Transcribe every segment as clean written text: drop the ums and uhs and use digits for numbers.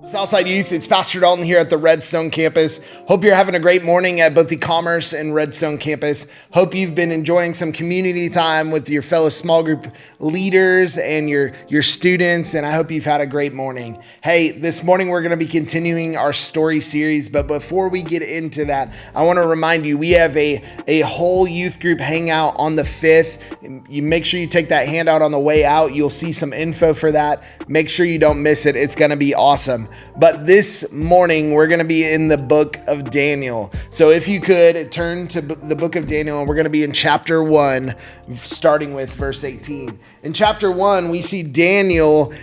Southside Youth, it's Pastor Dalton here at the Redstone campus. Hope you're having a great morning at both the Commerce and Redstone campus. Hope you've been enjoying some community time with your fellow small group leaders and your students, and I hope you've had a great morning. Hey, this morning we're going to be continuing our story series, but before we get into that, I want to remind you, we have a whole youth group hangout on the 5th. You make sure you take that handout on the way out. You'll see some info for that. Make sure you don't miss it. It's going to be awesome. But this morning, we're going to be in the book of Daniel. So if you could turn to the book of Daniel, and we're going to be in chapter 1, starting with verse 18. In chapter 1, we see Daniel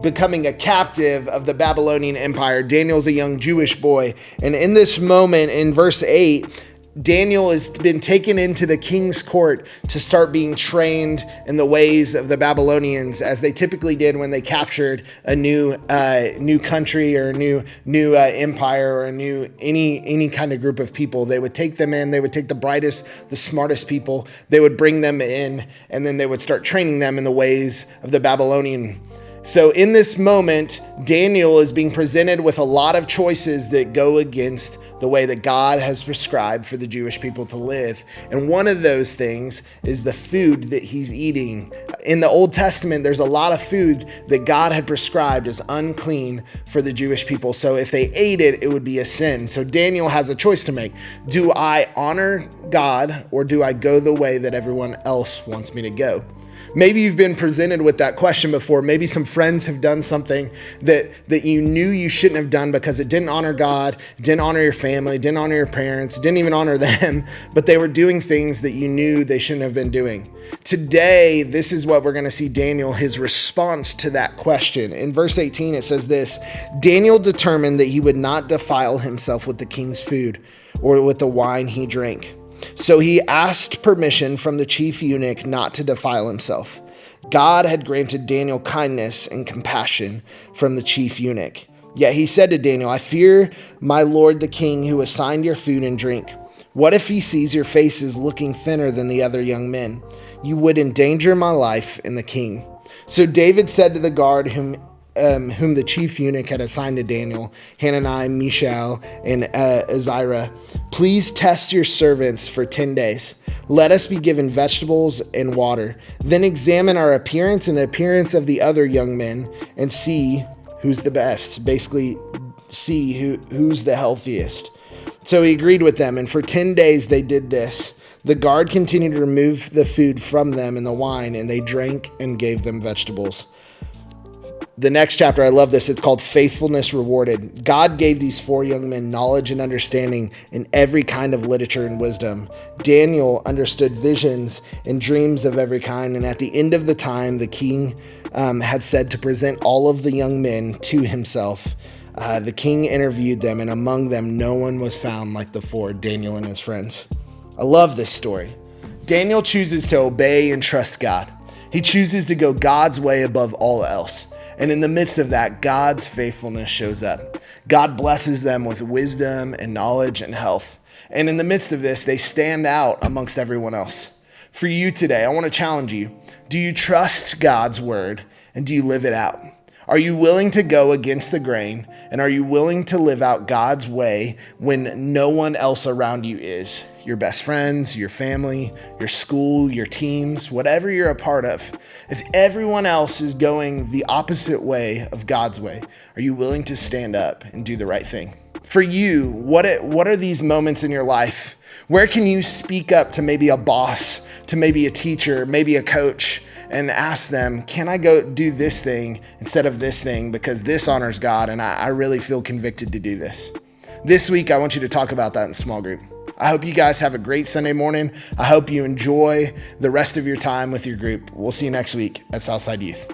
becoming a captive of the Babylonian Empire. Daniel's a young Jewish boy. And in this moment, in verse 8, Daniel has been taken into the king's court to start being trained in the ways of the Babylonians, as they typically did when they captured a new country or a new empire or any kind of group of people. They would take them in. They would take the brightest, the smartest people. They would bring them in, and then they would start training them in the ways of the Babylonian. So in this moment, Daniel is being presented with a lot of choices that go against the way that God has prescribed for the Jewish people to live. And one of those things is the food that he's eating. In the Old Testament, there's a lot of food that God had prescribed as unclean for the Jewish people. So if they ate it, it would be a sin. So Daniel has a choice to make. Do I honor God, or do I go the way that everyone else wants me to go? Maybe you've been presented with that question before. Maybe some friends have done something that you knew you shouldn't have done because it didn't honor God, didn't honor your family, didn't honor your parents, didn't even honor them, but they were doing things that you knew they shouldn't have been doing. Today, this is what we're going to see Daniel, his response to that question. In verse 18, it says this: Daniel determined that he would not defile himself with the king's food or with the wine he drank. So he asked permission from the chief eunuch not to defile himself. God had granted Daniel kindness and compassion from the chief eunuch. Yet he said to Daniel, I fear my lord the king, who assigned your food and drink. What if he sees your faces looking thinner than the other young men? You would endanger my life and the king. So David said to the guard whom the chief eunuch had assigned to Daniel, Hananiah, Mishael, and Azariah, please test your servants for 10 days. Let us be given vegetables and water. Then examine our appearance and the appearance of the other young men and see who's the best. Basically, see who's the healthiest. So he agreed with them, and for 10 days they did this. The guard continued to remove the food from them and the wine, and they drank and gave them vegetables. The next chapter, I love this. It's called Faithfulness Rewarded. God gave these 4 young men knowledge and understanding in every kind of literature and wisdom. Daniel understood visions and dreams of every kind. And at the end of the time, the king had said to present all of the young men to himself. The king interviewed them, and among them, no one was found like the 4, Daniel and his friends. I love this story. Daniel chooses to obey and trust God. He chooses to go God's way above all else. And in the midst of that, God's faithfulness shows up. God blesses them with wisdom and knowledge and health. And in the midst of this, they stand out amongst everyone else. For you today, I want to challenge you. Do you trust God's word, and do you live it out? Are you willing to go against the grain, and are you willing to live out God's way when no one else around you is? Your best friends, your family, your school, your teams, whatever you're a part of. If everyone else is going the opposite way of God's way, are you willing to stand up and do the right thing? For you, what are these moments in your life? Where can you speak up to maybe a boss, to maybe a teacher, maybe a coach, and ask them, can I go do this thing instead of this thing because this honors God and I really feel convicted to do this? This week, I want you to talk about that in small group. I hope you guys have a great Sunday morning. I hope you enjoy the rest of your time with your group. We'll see you next week at Southside Youth.